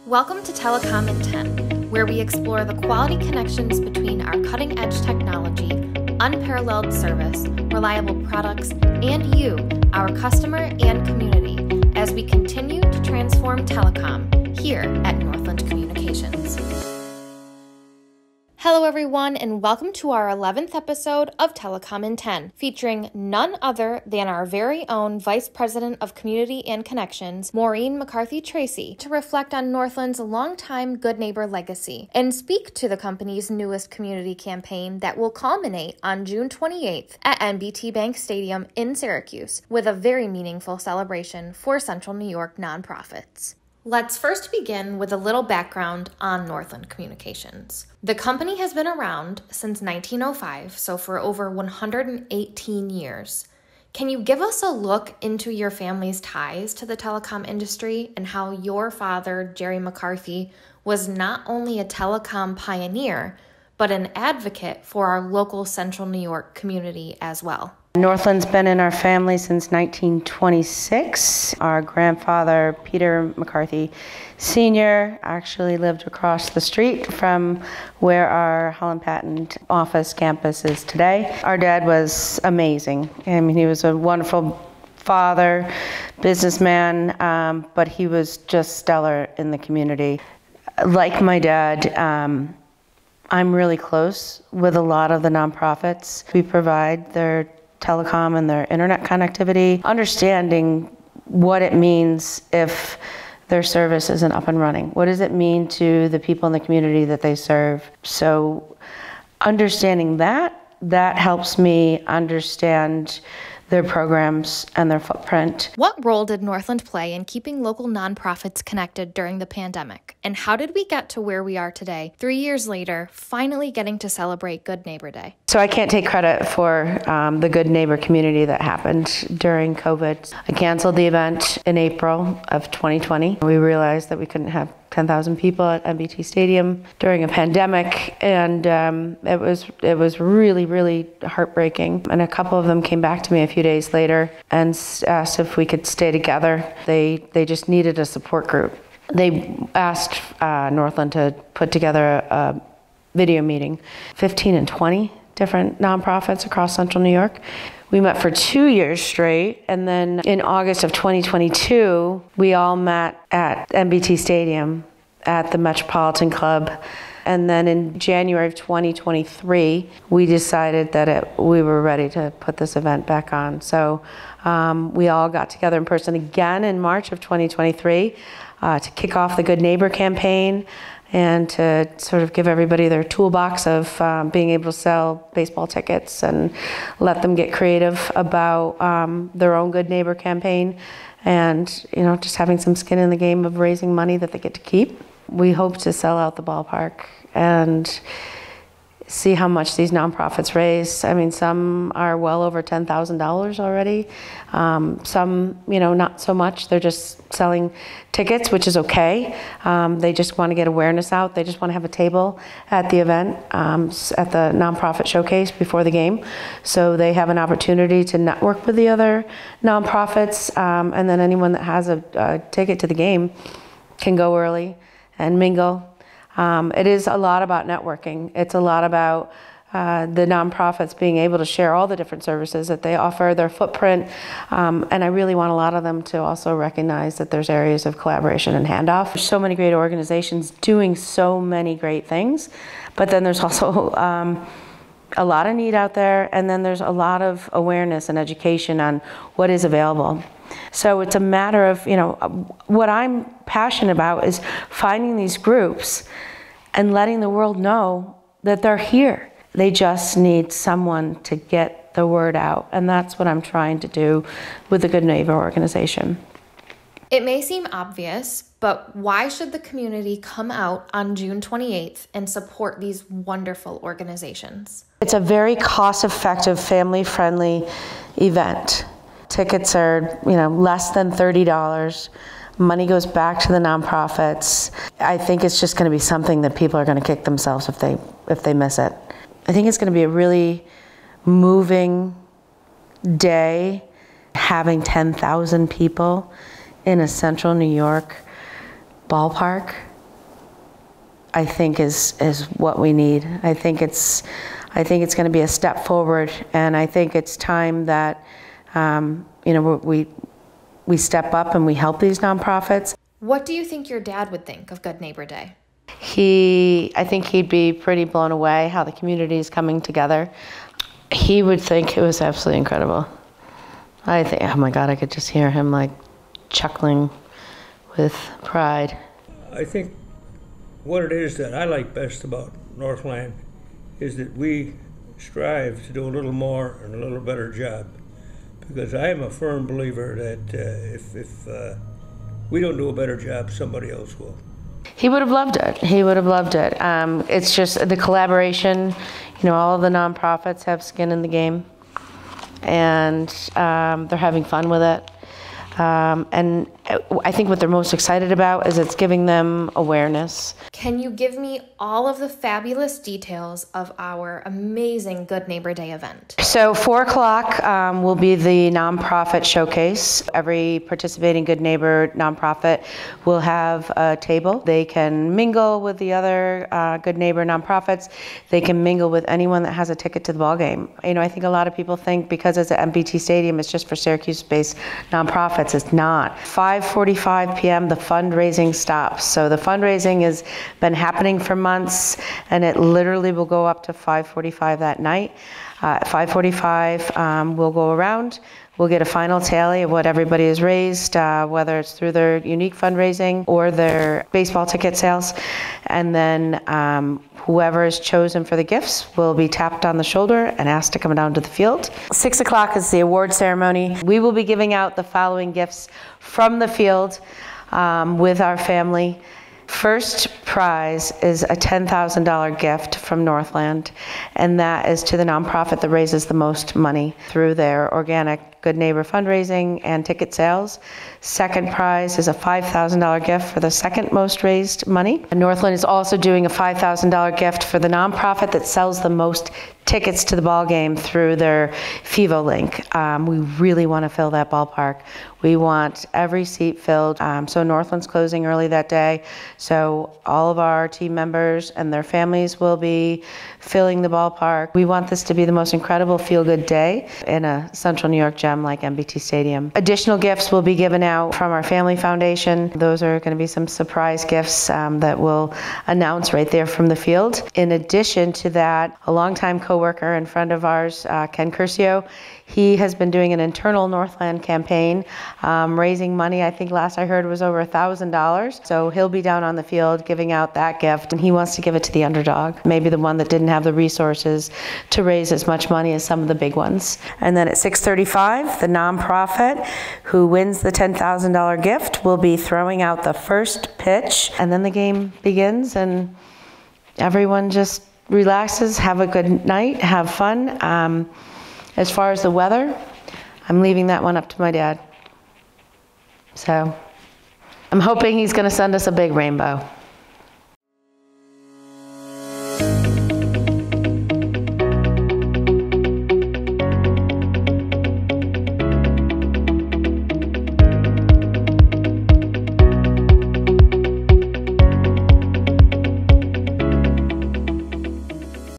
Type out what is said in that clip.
Welcome to Telecom in 10, where we explore the quality connections between our cutting-edge technology, unparalleled service, reliable products, and you, our customer and community, as we continue to transform telecom here at Northland Communications. Hello everyone, and welcome to our 11th episode of Telecom in 10, featuring none other than our very own Vice President of Community and Connections, Maureen McCarthy-Tracy, to reflect on Northland's longtime Good Neighbor legacy and speak to the company's newest community campaign that will culminate on June 28th at NBT Bank Stadium in Syracuse with a very meaningful celebration for Central New York nonprofits. Let's first begin with a little background on Northland Communications. The company has been around since 1905, so for over 118 years. Can you give us a look into your family's ties to the telecom industry and how your father, Jerry McCarthy, was not only a telecom pioneer, but an advocate for our local Central New York community as well? Northland's been in our family since 1926. Our grandfather, Peter McCarthy Sr., actually lived across the street from where our Holland Patent office campus is today. Our dad was amazing. I mean, he was a wonderful father, businessman, but he was just stellar in the community. Like my dad, I'm really close with a lot of the nonprofits. We provide their telecom and their internet connectivity, understanding what it means if their service isn't up and running. What does it mean to the people in the community that they serve? So understanding that helps me understand their programs and their footprint. What role did Northland play in keeping local nonprofits connected during the pandemic? And how did we get to where we are today, 3 years later, finally getting to celebrate Good Neighbor Day? So I can't take credit for the Good Neighbor community that happened during COVID. I canceled the event in April of 2020. We realized that we couldn't have 10,000 people at NBT Stadium during a pandemic, and it was really, really heartbreaking. And a couple of them came back to me a few days later and asked if we could stay together. They just needed a support group. They asked Northland to put together a video meeting, 15 and 20 different nonprofits across Central New York. We met for 2 years straight, and then in August of 2022, we all met at NBT Stadium at the Metropolitan Club. And then in January of 2023, we decided that we were ready to put this event back on. So we all got together in person again in March of 2023 to kick off the Good Neighbor campaign and to sort of give everybody their toolbox of being able to sell baseball tickets and let them get creative about their own Good Neighbor campaign, and just having some skin in the game of raising money that they get to keep. We hope to sell out the ballpark and see how much these nonprofits raise. I mean, some are well over $10,000 already. Some, not so much. They're just selling tickets, which is okay. They just want to get awareness out. They just want to have a table at the event, at the nonprofit showcase before the game. So they have an opportunity to network with the other nonprofits, and then anyone that has a ticket to the game can go early and mingle. It is a lot about networking. It's a lot about the nonprofits being able to share all the different services that they offer, their footprint, and I really want a lot of them to also recognize that there's areas of collaboration and handoff. There's so many great organizations doing so many great things, but then there's also a lot of need out there, and then there's a lot of awareness and education on what is available. So it's a matter of, what I'm passionate about is finding these groups and letting the world know that they're here. They just need someone to get the word out, and that's what I'm trying to do with the Good Neighbor organization. It may seem obvious, but why should the community come out on June 28th and support these wonderful organizations? It's a very cost-effective, family-friendly event. Tickets are, less than $30. Money goes back to the nonprofits. I think it's just going to be something that people are going to kick themselves if they miss it. I think it's going to be a really moving day, having 10,000 people in a Central New York ballpark I think is what we need. I think it's going to be a step forward, and I think it's time that we step up and we help these nonprofits. What do you think your dad would think of Good Neighbor Day? I think he'd be pretty blown away how the community is coming together. He would think it was absolutely incredible. I think, oh my God, I could just hear him like chuckling with pride. I think what it is that I like best about Northland is that we strive to do a little more and a little better job. Because I am a firm believer that if we don't do a better job, somebody else will. He would have loved it. He would have loved it. It's just the collaboration. All of the nonprofits have skin in the game, and they're having fun with it. And I think what they're most excited about is it's giving them awareness. Can you give me all of the fabulous details of our amazing Good Neighbor Day event? So 4 o'clock will be the nonprofit showcase. Every participating Good Neighbor nonprofit will have a table. They can mingle with the other Good Neighbor nonprofits. They can mingle with anyone that has a ticket to the ball game. I think a lot of people think because it's at MBT Stadium, it's just for Syracuse-based nonprofits. It's not. 5:45 p.m. the fundraising stops. So the fundraising has been happening for months, and it literally will go up to 5:45 that night. At 5:45, we'll go around. We'll get a final tally of what everybody has raised, whether it's through their unique fundraising or their baseball ticket sales. And then whoever is chosen for the gifts will be tapped on the shoulder and asked to come down to the field. 6 o'clock is the award ceremony. We will be giving out the following gifts from the field with our family. First prize is a $10,000 gift from Northland, and that is to the nonprofit that raises the most money through their organic Good Neighbor fundraising and ticket sales. Second prize is a $5,000 gift for the second most raised money. And Northland is also doing a $5,000 gift for the nonprofit that sells the most tickets to the ball game through their FIVO link. We really want to fill that ballpark. We want every seat filled. So Northland's closing early that day. So all of our team members and their families will be filling the ballpark. We want this to be the most incredible feel-good day in a Central New York gem like MBT Stadium. Additional gifts will be given out from our Family Foundation. Those are going to be some surprise gifts that we'll announce right there from the field. In addition to that, a longtime co-worker and friend of ours, Ken Curcio, he has been doing an internal Northland campaign, raising money. I think last I heard was over $1,000. So he'll be down on the field giving out that gift, and he wants to give it to the underdog, maybe the one that didn't have the resources to raise as much money as some of the big ones. And then at 6:35, the nonprofit who wins the $10,000 gift will be throwing out the first pitch, and then the game begins, and everyone just relaxes, have a good night, have fun. As far as the weather, I'm leaving that one up to my dad. So I'm hoping he's going to send us a big rainbow.